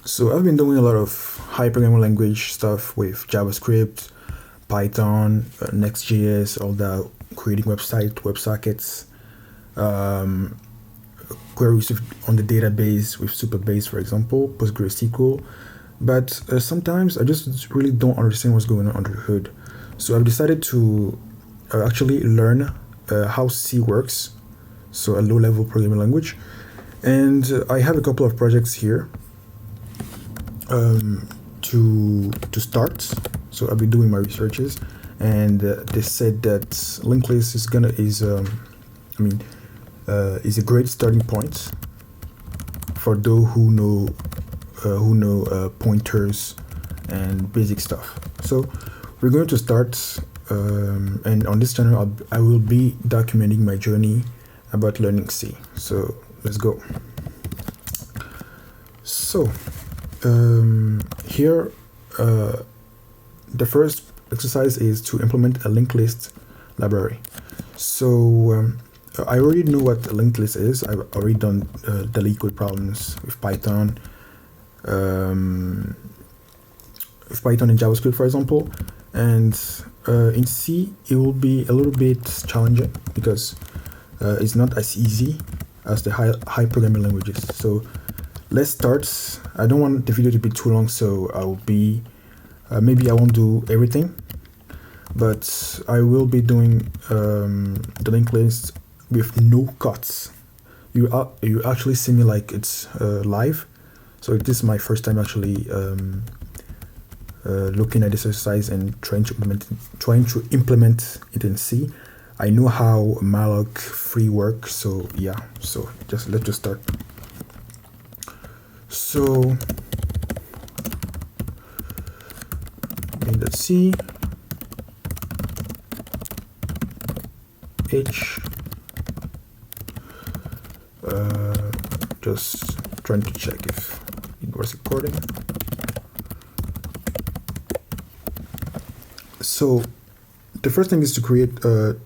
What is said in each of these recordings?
So I've been doing a lot of high programming language stuff with JavaScript, Python, Next.js, all that, creating WebSockets, um, queries on the database with Supabase, for example, PostgreSQL. But sometimes I just really don't understand what's going on under the hood. So I've decided to actually learn how C works, so a low-level programming language. And I have a couple of projects here to start. So I'll be doing my researches, and they said that linked list is a great starting point for those who know pointers and basic stuff. So we're going to start, and on this channel I will be documenting my journey about learning C. So let's go. So here the first exercise is to implement a linked list library. So I already know what a linked list is. I've already done the LeetCode problems with Python, and JavaScript, for example. And in C, it will be a little bit challenging because it's not as easy as the high programming languages. So let's start. I don't want the video to be too long, so I'll be maybe I won't do everything, but I will be doing the linked list with no cuts. You actually see me like it's live. So this is my first time actually looking at this exercise and trying to implement it in C. I know how malloc free works, so yeah. So let's just start. So let's see, H, just trying to check if it was recording. So the first thing is to create a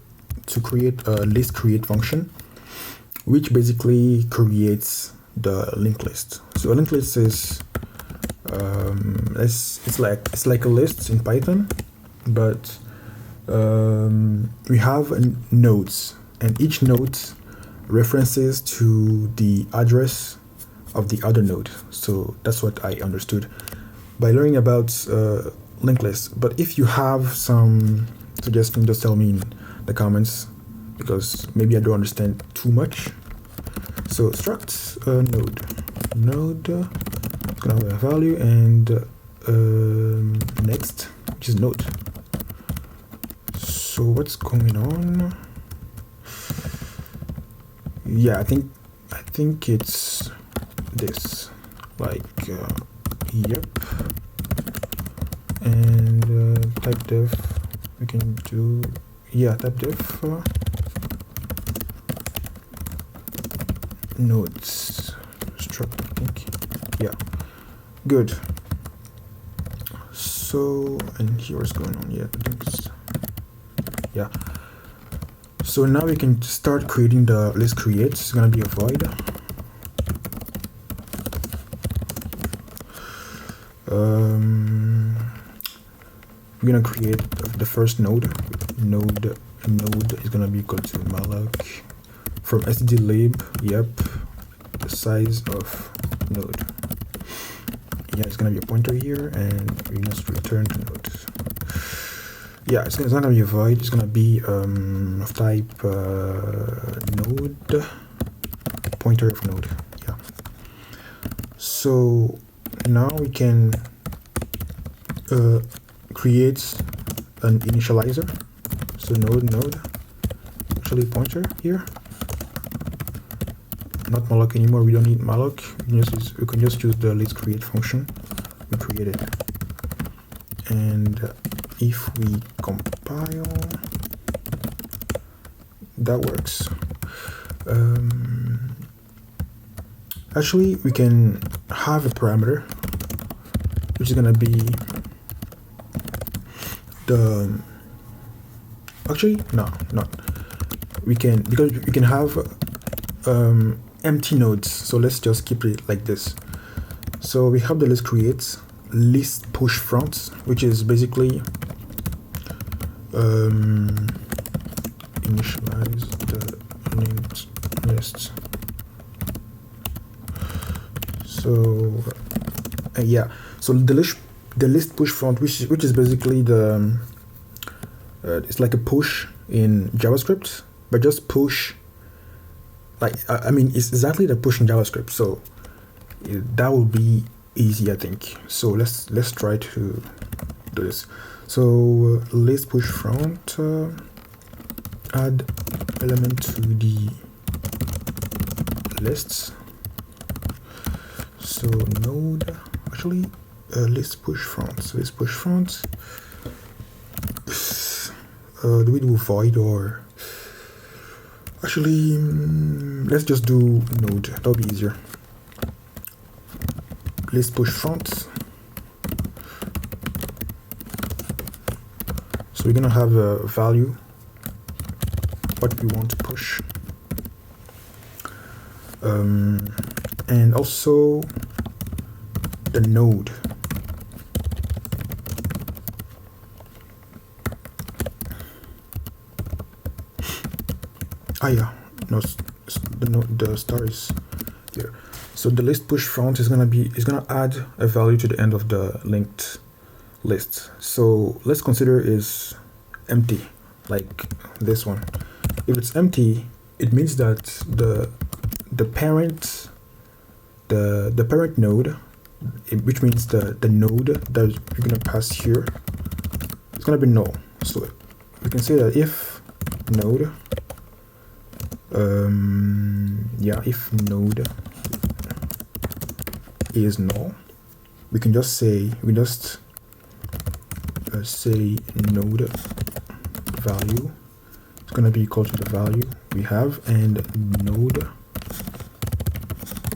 list create function, which basically creates the linked list. So a linked list is it's like a list in Python, but we have nodes, and each node references to the address of the other node. So that's what I understood by learning about linked lists. But if you have some suggestion, just tell me in the comments, because maybe I don't understand too much. So struct node is gonna have a value, and next, which is node. So what's going on? Yeah, I think it's this, like yep. And type def, we can do, yeah, type def nodes struct, I think. Yeah, good. So, and here what's going on? Yeah, I think it's, yeah. So now we can start creating the list create. It's gonna be a void. We're gonna create the first node. Node is gonna be equal to malloc from stdlib. Yep, the size of node. Yeah, it's gonna be a pointer here, and we must return to node. Yeah, it's not gonna be a void. It's gonna be of type node, pointer of node. Yeah. So now we can create an initializer. So node, actually pointer here. Not malloc anymore. We don't need malloc. We can just use the list create function we created. And if we compile, that works. Actually, we can have a parameter, which is gonna be the. Actually, no, not. We can, because we can have empty nodes. So let's just keep it like this. So we have the list create, list push front, which is basically initialize the linked list. So yeah, so the list push front, which is basically the it's like a push in JavaScript, but just push. Like I mean, it's exactly the push in JavaScript. So that will be easy, I think. So let's try to do this. So list push front, add element to the lists. So node, actually, list push front. So list push front. Do we do void or? Actually, let's just do node. That'll be easier. List push front. So we're gonna have a value, what we want to push, and also the node. Yeah, no, the star is here. So the list push front is gonna add a value to the end of the linked list. So let's consider is empty, like this one. If it's empty, it means that the parent node, which means the node that you're gonna pass here, it's gonna be null. So we can say that if node, if node is null, we can just say say node value is going to be equal to the value we have, and node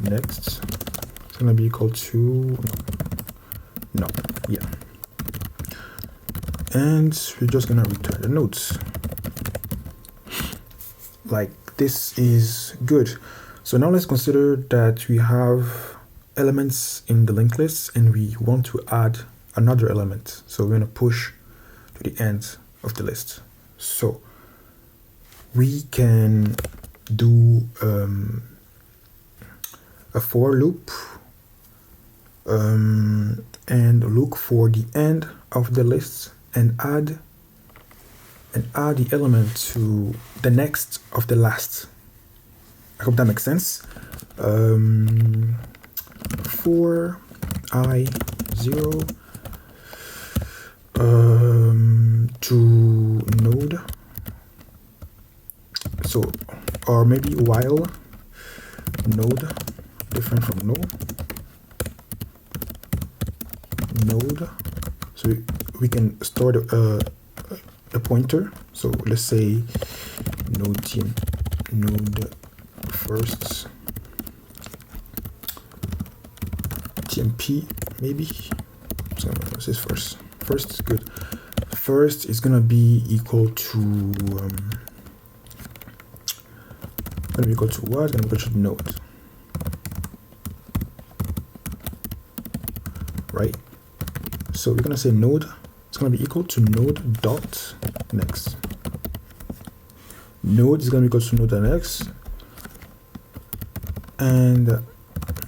next is going to be equal to no, yeah, and we're just going to return the nodes. Like this is good. So now let's consider that we have elements in the linked list and we want to add another element. So we're going to push to the end of the list. So we can do a for loop and look for the end of the list and add the element to the next of the last. I hope that makes sense. For I0 to node. So, or maybe while node different from null. Node. So we can store a pointer. So let's say node first TMP maybe. So this is first. First is good. First is gonna be equal to what? Gonna be equal to node. Right? So we're gonna say node. It's gonna be equal to node dot next. Node is gonna be equal to node dot next, and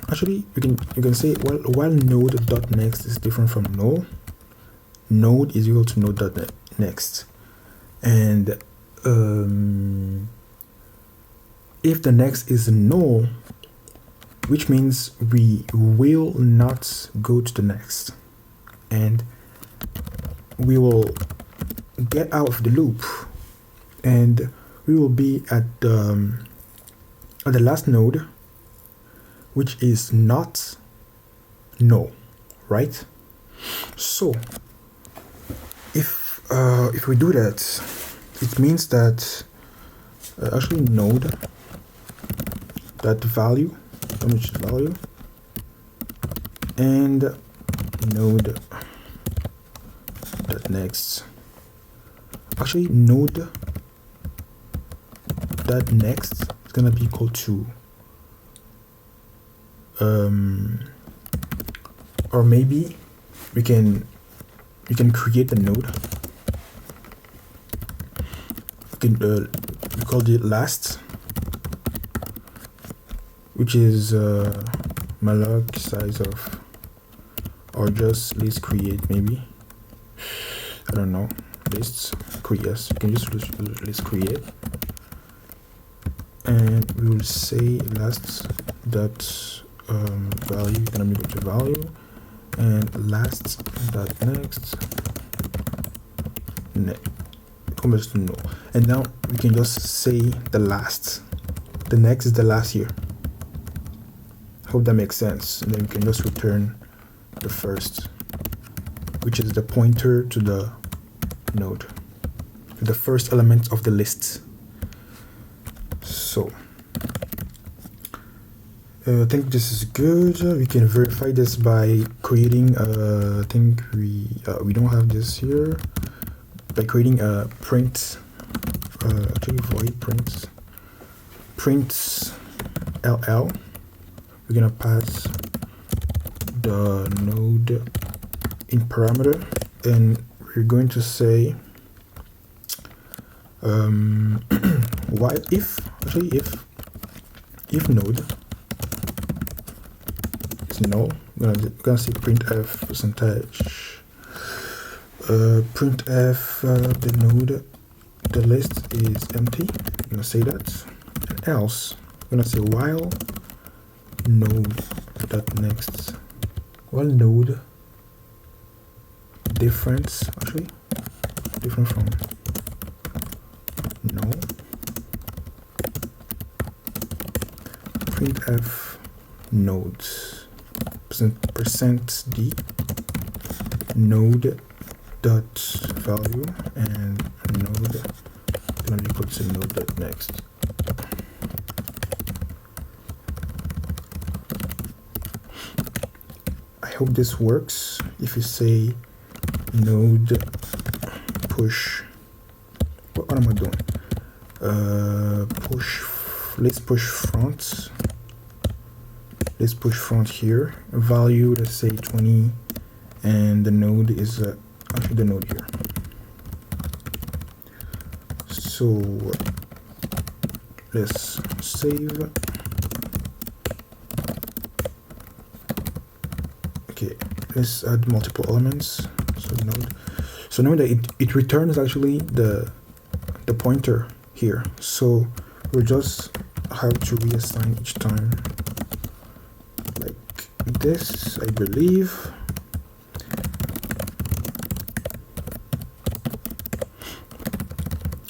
actually you can say while node dot next is different from null, node is equal to node dot next, and if the next is null, which means we will not go to the next, and we will get out of the loop, and we will be at the last node, which is not null, right? So if we do that, it means that actually node that value, and node that next. Actually, node that next is gonna be equal to or maybe we can create a node. We call it last, which is malloc size of, or just list create, maybe, I don't know, lists create. Yes, you can just list create, and we will say last dot value gonna be equal to value, and last dot next converts to no. And now we can just say the last, the next is the last here. Hope that makes sense. And then we can just return the first, which is the pointer to the node, to the first element of the list. So I think this is good. We can verify this by creating I think we don't have this here, by creating a print, actually void print ll. We're gonna pass the node in parameter, and we're going to say while if node is null, we're gonna say printf percentage printf the node, the list is empty. I'm gonna say that, and else I'm gonna say while node dot next, while node difference, actually different from no, printf nodes percent d node dot value, and node gonna be equal to node dot next. I hope this works. If you say node push, what am I doing? Let's push front. Let's push front here. Value, let's say 20, and the node is actually the node here. So let's save. Okay, let's add multiple elements. So now that it returns actually the pointer here. So we'll just have to reassign each time like this, I believe.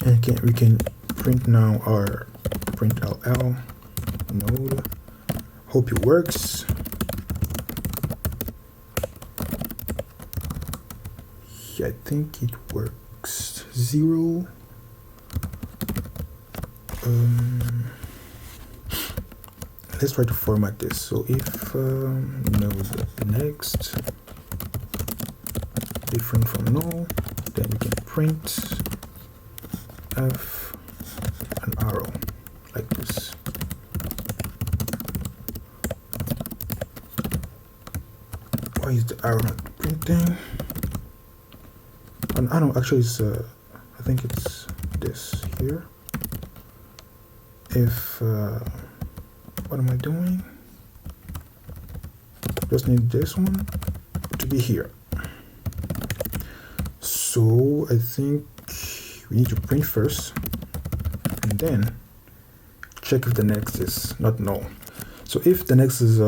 And we can print now our print ll node. Hope it works. Yeah, I think it works. 0. Let's try to format this. So if node next different from null, then we can print f an arrow like this. Why is the arrow not printing? I don't know, actually it's I think it's this here. If what am I doing? Just need this one to be here. So I think we need to print first and then check if the next is not null. So if the next is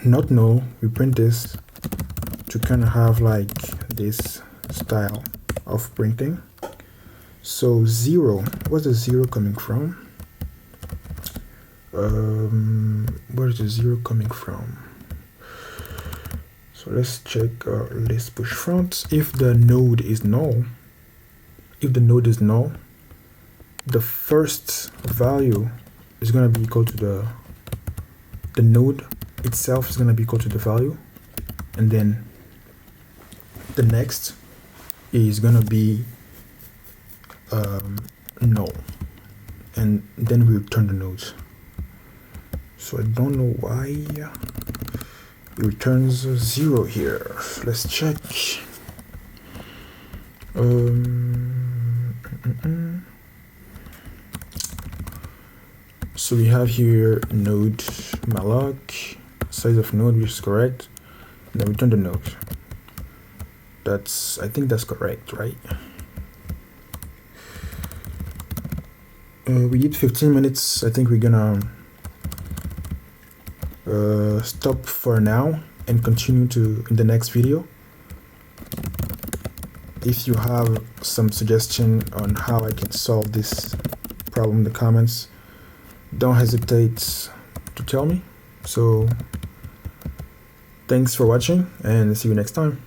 not null, we print this to kind of have like this style of printing. So 0, what's the 0 coming from? Where is the 0 coming from? So let's check list push front. If the node is null, the first value is going to be equal to the node itself is going to be equal to the value, and then the next is going to be null, and then we return the nodes. So I don't know why it returns 0 here. Let's check. So we have here node malloc, size of node, which is correct. Then return the node. I think that's correct, right? We did 15 minutes. I think we're gonna stop for now and continue in the next video. If you have some suggestion on how I can solve this problem in the comments, don't hesitate to tell me. So thanks for watching and see you next time.